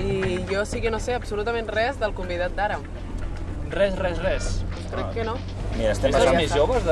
I jo sí que no sé absolutament res del convidat d'ara. Res. Crec que no. Mira, estem És dels passant... més joves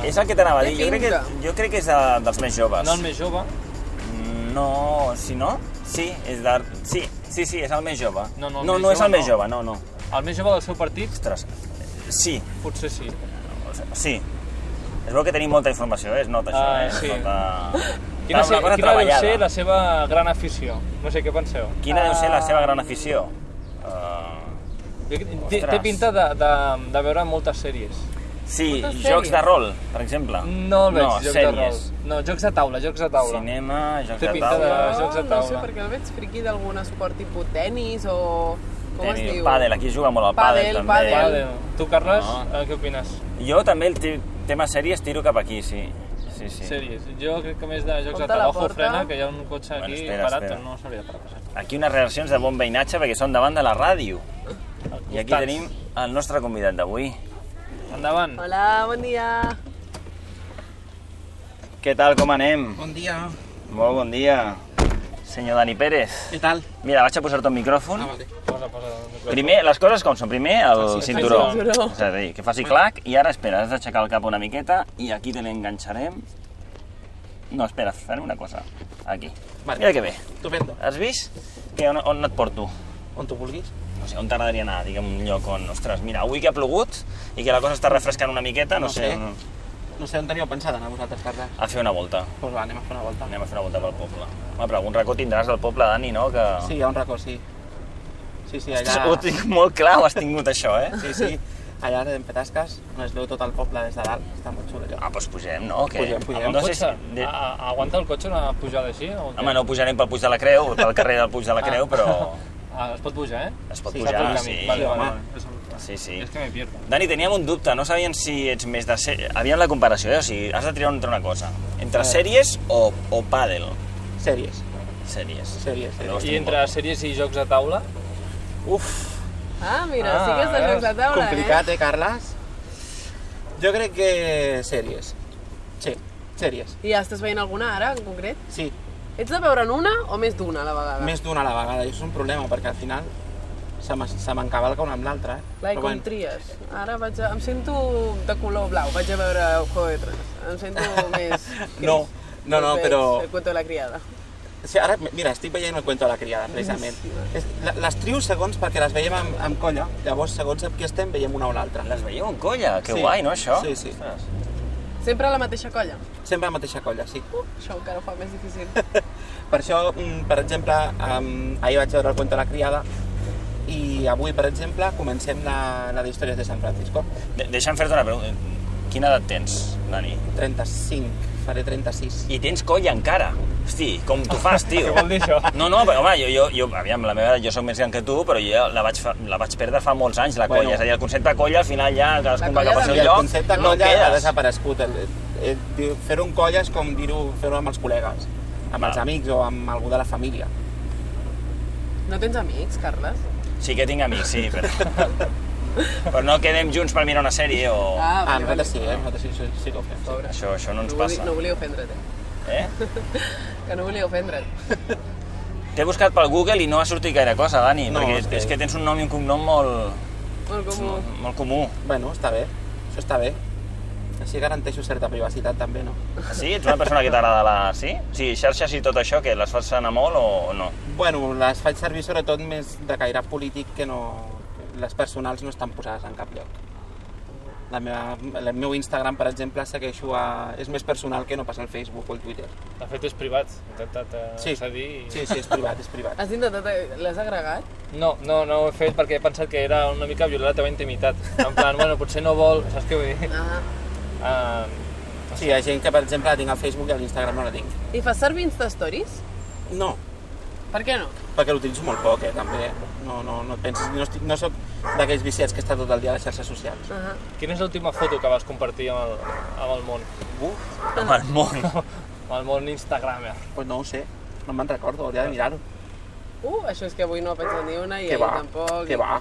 És el que t'anava a dir, Té jo crec que és dels més joves. No el més jove? No, si no? Sí, és de... Sí, és el més jove. No, és el més jove, no. El més jove del seu partit? Ostres, sí. Potser sí. Sí. Es veu que tenim molta informació, es nota això, Sí. Quina deu ser la seva gran afició? No sé, què penseu? Quina deu ser la seva gran afició? Té pinta de veure moltes sèries. Sí, Moltes jocs sèries? de rol, per exemple. No el veig, jocs de rol. sèries. No, jocs de taula. Cinema, jocs Té de pinta taula... jocs de No taula. sé, perquè el veig friqui d'algun esport tipus tenis o... Com es diu? Pàdel, aquí es juga molt al pàdel, també. Pàdel. Tu, Carles, No. què opines? Jo també el tema sèries tiro cap aquí, sí. Sèries. Jo crec que més de jocs de Compte la taula. Ojo, porta. frena, que hi ha un cotxe aquí espera. parat, que no s'hauria de parar. Aquí unes reaccions de bon veïnatge perquè són davant de la ràdio. I aquí Costats. tenim el nostre convidat d'avui. Endavant. Hola, bon dia. Què tal, com anem? Bon dia. Molt bon dia. Senyor Dani Pérez. Què tal? Mira, vaig a posar-te un micròfon. Vale. Posa. Primer, les coses com són. Primer, el Sí, cinturó. el cinturó. És a dir, que faci clac, i ara, espera, has d'aixecar el cap una miqueta, i aquí te l'enganxarem. No, espera, farem una cosa. Aquí. Vale. Mira que bé. Estupendo. Has vist? On et porto? On tu vulguis. No sé, on t'agradaria anar, diguem, un lloc on... Ostres, mira, avui que ha plogut i que la cosa està refrescant una miqueta, no sé, No sé on teníeu pensat anar vosaltres, Carles. a fer una volta. Doncs va, anem a fer una volta. Anem a fer una volta pel poble. Home, però algun racó tindràs del poble, Dani, no? Que... Sí, hi ha un racó, sí. Sí, Ostres, allà... ho tinc molt clar, ho has tingut, això, eh? Sí. Allà en Petasques, on es veu tot el poble des de dalt. Està molt xulo, allò. Ah, doncs pugem, no? Que... Pugem. No sé si... Aguanta el cotxe una pujada així? Home, no pujarem pel Puig de la Creu, pel carrer del Puig de la Creu, però... Es pot pujar, eh? Es pot Sí, pujar, saps el sí. camí. Vale. Sí. És que me pierdo. Dani, teníem un dubte, no sabíem si ets més de... Aviam la comparació, o sigui, has de triar entre una cosa. Entre sèries o pàdel. Sèries. Sèries. Sèries. I entre sèries i jocs de taula? Uf, Ah, mira, sí que és de jocs de taula, complicat, Carles? Jo crec que sèries. Sí, sèries. I ja estàs veient alguna ara, en concret? Sí, Ets de veure'n una o més d'una a la vegada? més d'una a la vegada. I això és un problema, perquè al final se m'encavalca una amb l'altra. Clar, i com tries? Ara em sento de color blau, vaig a veure Juego de Tronos. Em sento més gris. No, Veig però... El cuento de la criada. Sí, ara, mira, estic veient el cuento de la criada, precisament. Les trios segons, perquè les veiem amb colla, llavors segons amb qui estem veiem una o l'altra. Les veieu en colla? Que Sí. guai, no, això? Sí, sí. Ostres. Sempre a la mateixa colla? Sempre a la mateixa colla, sí. Això encara ho fa més difícil. Per això, per exemple, ahir vaig veure el cuento de la criada i avui, per exemple, comencem la d'Històries de San Francisco. Deixa'm fer-te una pregunta. Quina edat tens, Dani? 35, faré 36. I tens colla encara? Hosti, com t'ho fas, tio? Què vol dir això? No, però, home, jo, aviam, jo soc més gran que tu, però jo la vaig perdre fa molts anys, la colla. Bueno. És a dir, el concepte de colla, al final ja cadascú va colla cap al seu també. El lloc, concepte no colla ha quedes. desaparegut. Fer-ho en colla és com fer-ho amb els col·legues, amb els amics o amb algú de la família. No tens amics, Carles? Sí que tinc amics, sí, però no quedem junts per mirar una sèrie o... Nosaltres sí, nosaltres sí que ho fem. Pobre. Això no ens No passa. volia ofendre't, Eh? Que no volia ofendre't. T'he buscat pel Google i no ha sortit gaire cosa, Dani, No, perquè és que tens un nom i un cognom molt Molt comú. molt comú. Bueno, està bé, això està bé. Així garanteixo certa privacitat també, no? Sí? Ets una persona que t'agrada la... Sí? Sí, xarxes i tot això, que les fas anar molt o no? Bueno, les faig servir sobretot més de caire polític que no... Les personals no estan posades en cap lloc. El meu Instagram, per exemple, segueixo és més personal que no passa el Facebook o el Twitter. De fet, és privat. He intentat accedir i... Sí, és privat, és privat. Has intentat... L'has agregat? No ho he fet perquè he pensat que era una mica violar la teva intimitat. En plan, bueno, potser no vol... Saps què vull dir? Sí, hi ha gent que, per exemple, la tinc al Facebook i a l'Instagram no la tinc. I fas servir Insta Stories? No, Per què no? perquè l'utilitzo molt poc, també. No et pensis, no soc d'aquells viciats que està tot el dia a les xarxes socials. Quina és l'última foto que vas compartir amb el món? Amb el món. Amb el món instagramer. Pues no ho sé, no me'n recordo, hauria de mirar-ho. Això és que avui no vaig tenir una i Què ahir va, tampoc. què va.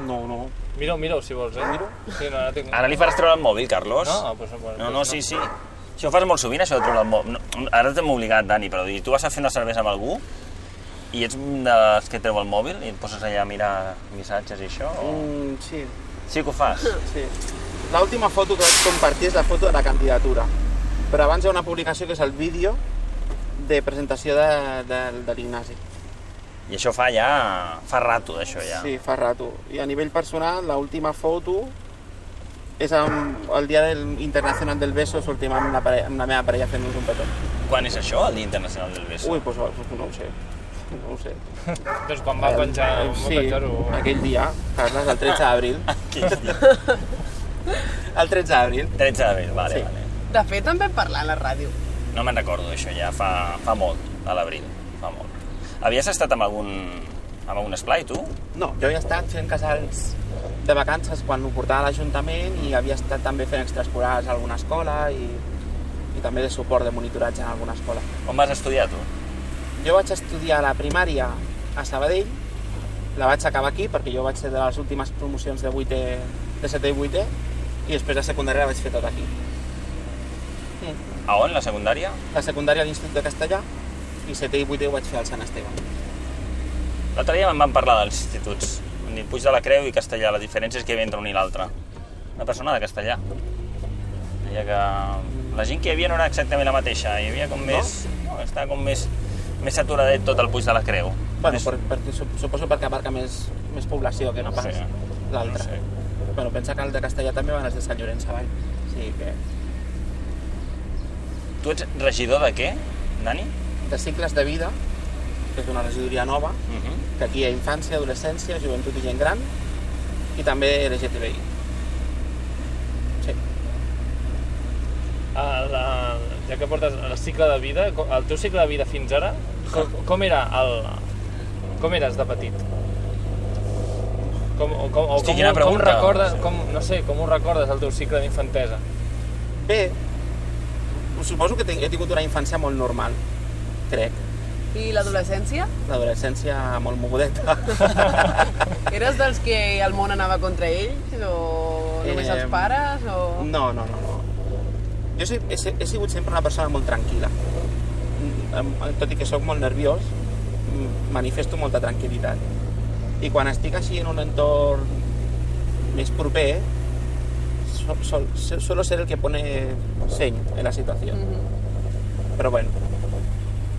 No. Mira-ho, si vols, eh? Miro? Sí, no, ara tinc... Ara li faràs treure el mòbil, Carlos? No? Pues No, sí. Això ho fas molt sovint, això de treure el mòbil. Ara t'hem obligat, Dani, però tu vas a fer una cervesa amb algú I ets dels que treu el mòbil i et poses allà a mirar missatges i això? O... Sí, Sí que ho fas? sí. L'última foto que vaig compartir és la foto de la candidatura. Però abans hi ha una publicació que és el vídeo de presentació de l'Ignasi. I això fa rato d'això ja. Sí, fa rato. I a nivell personal, l'última foto és el dia internacional del beso, sortim amb la meva parella fent-nos un petó. Quan és això, el Dia Internacional del Beso? Ui, doncs no ho sé. No ho sé. Doncs quan va penjar-ho... Sí, aquell dia, Carles, el 13 d'abril. El 13 d'abril. 13 d'abril, vale, Sí. vale. De fet, en vam parlar a la ràdio. No me'n recordo, això ja fa molt, a l'abril, fa molt. Havies estat amb algun esplai, tu? No, jo havia estat fent casals de vacances quan ho portava a l'Ajuntament i havia estat també fent extraescolars a alguna escola i també de suport de monitoratge en alguna escola. On vas estudiar, tu? Jo vaig estudiar la primària a Sabadell, la vaig acabar aquí perquè jo vaig ser de les últimes promocions de 7è i 8è i després la secundària la vaig fer tot aquí. A on, la secundària? La secundària a l'Institut de Castellà i 7è i 8è ho vaig fer al Sant Esteve. L'altre dia me'n van parlar dels instituts. Puig de la Creu i Castellà, la diferència és que hi havia entre un i l'altre. Una persona de Castellà. Deia que la gent que hi havia no era exactament la mateixa, hi havia com més... No, estava com més saturadet tot el Puig de la Creu. Bueno, suposo perquè abarca més població que no pas l'altre. No sé. Bueno, pensa que el de Castellà també van els de Sant Llorenç Savall. O sigui que... Tu ets regidor de què, Dani? De cicles de vida, que és una regidoria nova, que aquí hi ha infància, adolescència, joventut i gent gran, i també LGTBI. Sí. Ja que portes el cicle de vida, el teu cicle de vida fins ara, com eres de petit? Com ho recordes el teu cicle d'infantesa? Bé, suposo que he tingut una infància molt normal, crec. I l'adolescència? L'adolescència molt mogudeta. Eres dels que el món anava contra ells o només els pares? O... No. Jo he sigut sempre una persona molt tranquil·la. Tot i que sóc molt nerviós, manifesto molta tranquil·litat. I quan estic així en un entorn més proper, suelo ser el que pone seny en la situació. Però bueno,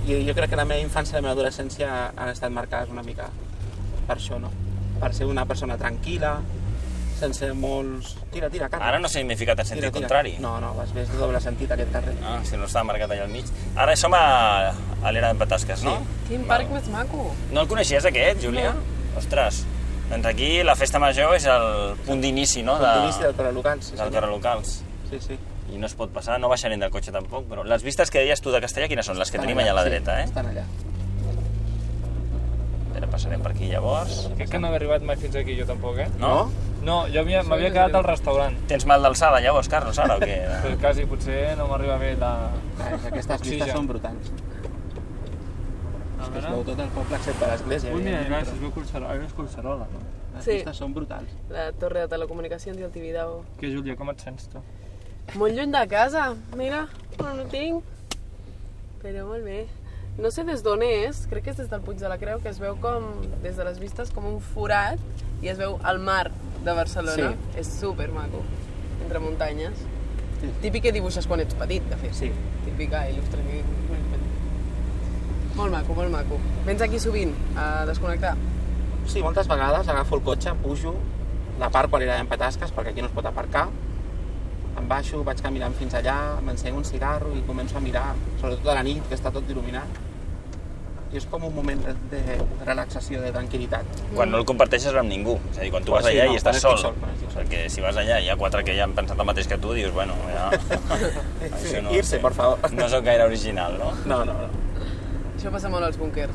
jo crec que la meva infància i la meva adolescència han estat marcades una mica per això, no? Per ser una persona tranquil·la, sense molts... Tira, Carles. Ara no significat en sentit contrari. No, vas bé, és de doble sentit aquest carrer. Ah, si no estava marcat allà al mig. Ara som a l'era de Patasques, no? Quin parc més maco. No el coneixies aquest, Júlia? No. Ostres, doncs aquí la festa major és el punt d'inici, no? El punt d'inici del Corre Locals. Del Corre Locals. Sí. I no es pot passar, no baixarem del cotxe tampoc, però les vistes que deies tu de Castellà, quines són? Les que tenim allà a la dreta, eh? Estan allà. Ara passarem per aquí llavors. Crec que no he arribat mai fins aquí jo tampoc, eh? No? No, jo m'havia quedat al restaurant. Tens mal d'alçada llavors, Carlos, ara o què? Però quasi potser no m'arriba bé la... Aquestes vistes són brutals. Es veu tot el poble excepte l'església. Ui, mira, es veu Collserola, no? Les Sí. vistes són brutals. La torre de telecomunicacions i el Tibidabo. Què, Júlia, com et sents, tu? Molt lluny de casa, mira, però no tinc. Però molt bé. No sé des d'on és, crec que és des del Puig de la Creu, que es veu com, des de les vistes, com un forat i es veu el mar de Barcelona. Sí. És supermaco, entre muntanyes. Sí. Típic que dibuixes quan ets petit, de fet. Sí. Típica il·lustració. Molt maco, molt maco. Vens aquí sovint a desconnectar? Sí, moltes vegades agafo el cotxe, pujo, l'aparco a l'era d'Empatasques, perquè aquí no es pot aparcar, em baixo, vaig caminant fins allà, m'encenc un cigarro i començo a mirar, sobretot a la nit, que està tot il·luminat. I és com un moment de relaxació, de tranquil·litat. Quan no el comparteixes amb ningú, és a dir, quan tu vas Sí, allà no, i estàs quan sol. estic sol. Perquè si vas allà i hi ha 4 que ja han pensat el mateix que tu, dius, bueno, ja... Sí, Això irse, por favor. No sóc gaire original, no? No. Això passa molt als búnkers.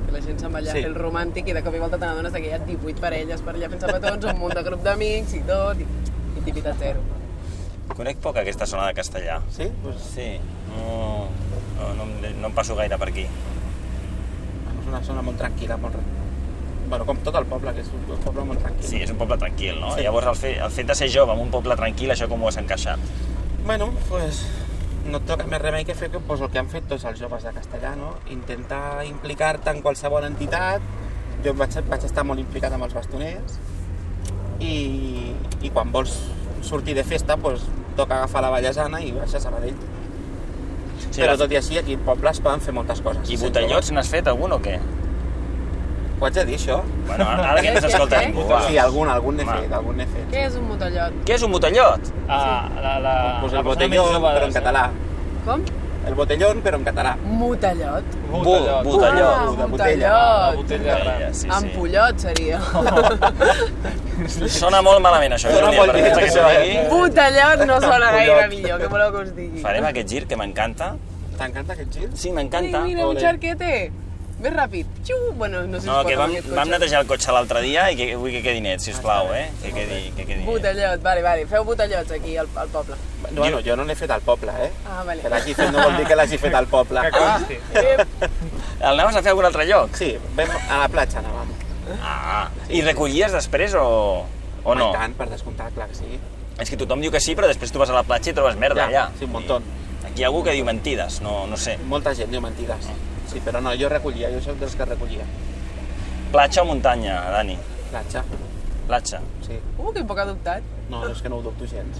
Que la gent se'n va allà a Sí. fer el romàntic i de cop i volta te n'adones que hi ha 18 parelles per allà fent sapatons, un munt de grup d'amics i tot, i intimitat zero. Conec poc aquesta zona de Castellà. Sí? Pues, Sí, no em passo gaire per aquí. és una zona molt tranquil·la, bueno, com tot el poble, que és un poble molt tranquil. Sí, és un poble tranquil, no? Sí. Llavors el fet de ser jove en un poble tranquil, això com ho has encaixat? Bueno, pues no et toca més remei que fer doncs, el que han fet tots els joves de castellà, no? Intentar implicar-te en qualsevol entitat. Jo vaig estar molt implicat amb els bastoners i quan vols sortir de festa doncs, toca agafar la Vallesana i baixar a Sabadell. Sí, però tot i així aquí al poble es poden fer moltes coses. I botellots n'has fet algun o què? Ho haig de dir, això? Bueno, ara que no s'escolta ningú, va. Sí, algun n'he fet. Què és un botellot? Què és un botellot? Pues el botellón, però en català. Com? El botellón, però en català. Motellot? Botellot. De botella. Botella. Sí. Ampollot seria. Sona molt malament, això. Sona molt per bé, que això, s'ho digui. Botellot no sona gaire millor, que voleu que us digui. Farem aquest gir, que m'encanta. T'encanta aquest gir? Sí, m'encanta. Mira, un xarquete. Més ràpid. Xiu! Bueno, no sé si No, es pot que amb aquest cotxe. vam netejar el cotxe l'altre dia i que vull que quedi net, sisplau, Que quedi net. Botellot, vale. Feu botellots aquí al poble. Bueno, jo no l'he fet al poble, Ah, vale. Que l'hagi fet no vol dir que l'hagi fet al poble. Que consti. El anaves a fer a algun altre lloc? Sí, vam a la platja anàvem. I recollies després o no? I tant, per descomptar, clar que sí. És que tothom diu que sí, però després tu vas a la platja i trobes merda allà. Sí, un muntó. Aquí hi ha algú que diu mentides, no sé. Molta gent diu mentides. Sí, però no, jo recollia, jo soc dels que recollia. Platja o muntanya, Dani? Platja, Platja. sí. Que poc adoptat. No, és que no ho dubto gens.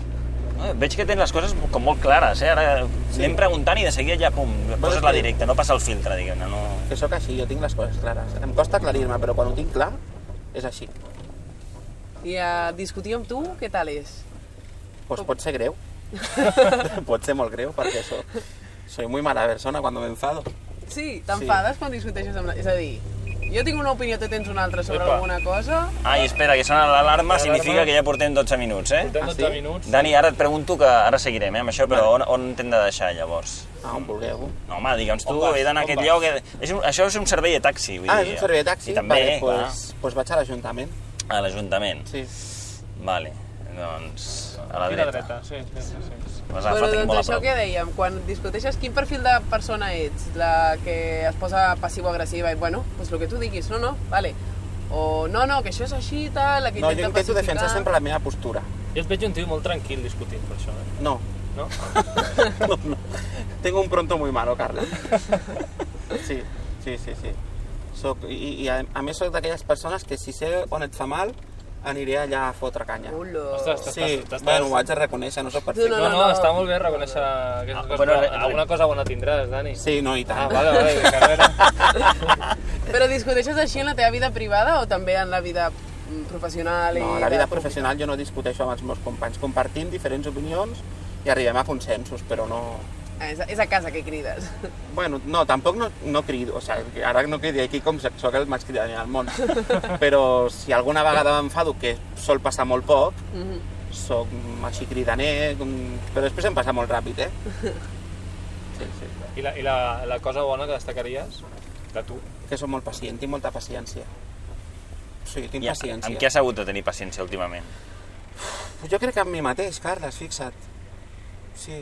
Veig que tens les coses com molt clares, Ara anem preguntant i de seguida ja, pum, poses la directa, no passa el filtre, diguem-ne, no... Que sóc així, jo tinc les coses clares. Em costa aclarir-me, però quan ho tinc clar, és així. I discutir amb tu, què tal és? Pues pot ser greu. Pot ser molt greu, perquè soy muy mala persona cuando me enfado. Sí, t'enfades quan discuteixes amb la... És a dir, jo tinc una opinió, tu tens una altra sobre alguna cosa... Ai, espera, que sona l'alarma, significa que ja portem 12 minuts, Portem 12 minuts. Dani, ara et pregunto que ara seguirem, amb això, però on t'hem de deixar, llavors? On vulgueu. No, home, digue'ns tu, On vas? he d'anar a aquest lloc... Això és un servei de taxi, vull dir... És un servei de taxi? I també, Vale, pues vaig a l'Ajuntament. a l'Ajuntament. Sí. Vale, doncs a la Aquí a la dreta. dreta, sí. M'has Bueno, agafat doncs molt a això prop. que dèiem, quan discuteixes, quin perfil de persona ets? La que es posa passivo-agressiva i, bueno, pues lo que tu diguis, no, vale. O no, que això és així i tal, la que No, jo intenta intento defensar sempre la meva postura. Jo et veig un tio molt tranquil discutint per això, No, no? no. Tengo un pronto muy malo, Carla. Sí. A més soc d'aquelles persones que si sé on et fa mal, aniré allà a fotre canya. Ostres, Sí, bueno, ho haig de reconèixer, no soc perfecte. No, està molt bé reconèixer aquestes coses, bueno, però alguna cosa bona tindràs, Dani. Sí, no, i tant. Vale, que a veure... Però discuteixes així en la teva vida privada o també en la vida professional? No, a la vida professional jo no discuteixo amb els meus companys. Compartim diferents opinions i arribem a consensos, però no... És a casa que crides. Bueno, no, tampoc no crido, o sigui, ara no cridi aquí com sóc el més cridaner del món, però si alguna vegada m'enfado, que sol passar molt poc, sóc així cridaner, però després em passa molt ràpid, Sí. I la cosa bona que destacaries de tu? Que sóc molt pacient, tinc molta paciència. Sí, tinc paciència. Amb què has hagut de tenir paciència últimament? Jo crec que amb mi mateix, Carles, fixa't. Sí,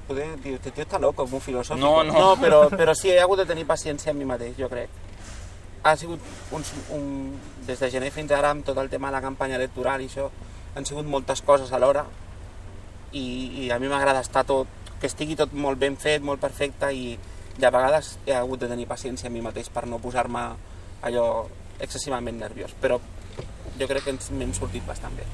poder dir, este tio està loco, molt filosòfic. No. Però sí, he hagut de tenir paciència amb mi mateix, jo crec. Ha sigut des de gener fins ara, amb tot el tema de la campanya electoral i això, han sigut moltes coses alhora i a mi m'agrada estar tot, que estigui tot molt ben fet, molt perfecte i a vegades he hagut de tenir paciència amb mi mateix per no posar-me allò excessivament nerviós, però jo crec que m'hem sortit bastant bé.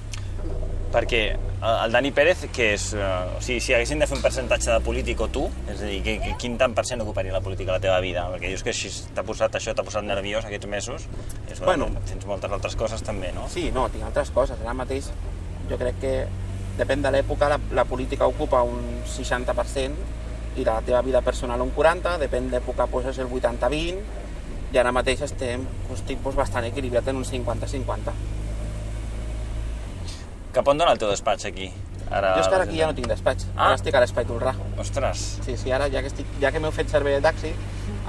Perquè el Dani Pérez, que és... O sigui, si haguessin de fer un percentatge de polític o tu, és a dir, quin tant per cent ocuparia la política a la teva vida? Perquè dius que si t'ha posat nerviós aquests mesos, bueno, tens moltes altres coses també, no? Sí, no, tinc altres coses. Ara mateix jo crec que depèn de l'època, la política ocupa un 60% i la teva vida personal un 40%, depèn de l'època és el 80-20 i ara mateix estic bastant equilibrat en un 50-50. Cap on dona el teu despatx aquí? Jo és que ara aquí ja no tinc despatx, ara estic a l'Espai Tolrà. Ostres! Sí, ara ja que m'heu fet servei de taxi,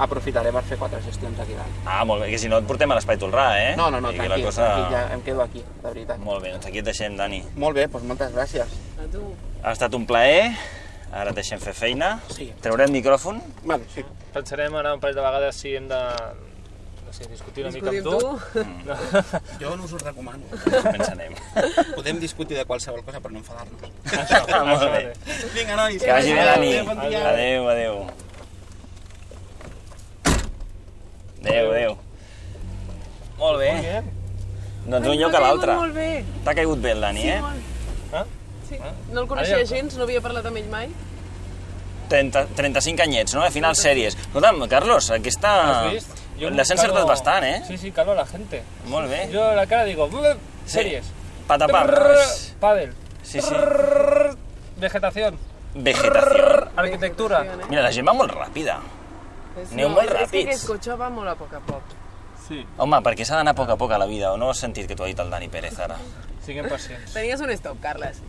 aprofitaré per fer 4 gestions aquí dalt. Molt bé, que si no et portem a l'Espai Tolrà, No, tranquil, ja em quedo aquí, de veritat. Molt bé, doncs aquí et deixem, Dani. Molt bé, doncs moltes gràcies. A tu. Ha estat un plaer, ara et deixem fer feina. Sí. Traurem micròfon. Vale, sí. Pensarem ara un parell de vegades si hem de no sé, discutir una mica Discutim amb tu. tu. Jo no us ho recomano. Ens anem. Podem discutir de qualsevol cosa per no enfadar-nos. Molt bé. Vinga, nois. Que vagi bé la nit. Adéu, bon dia. Adéu, adéu. Adéu, adéu. Molt bé. Doncs un lloc a l'altre. Molt bé. T'ha caigut bé el Dani, eh? Ah? Sí. No el coneixia Ara ja- gens, no havia parlat amb ell mai. 35 anyets, no? A final sèries. Escolta'm, Carlos, aquesta... Has vist? Yo L'has encertat calvo- bastant, eh? Sí, calvo a la gente. Molt bé. Yo a la cara digo, series. Patapam. Pádel. Sí, sí. Vegetación. Vegetació. Arquitectura. Mira, la gent va molt ràpida. Aneu molt És que ràpids. aquest cotxe va molt a poc a poc. Sí, Home, perquè s'ha d'anar a poc a poc a la vida, o no has sentit que t'ho ha dit el Dani Pérez ara? siguem pacients. Tenies un stop, Carles.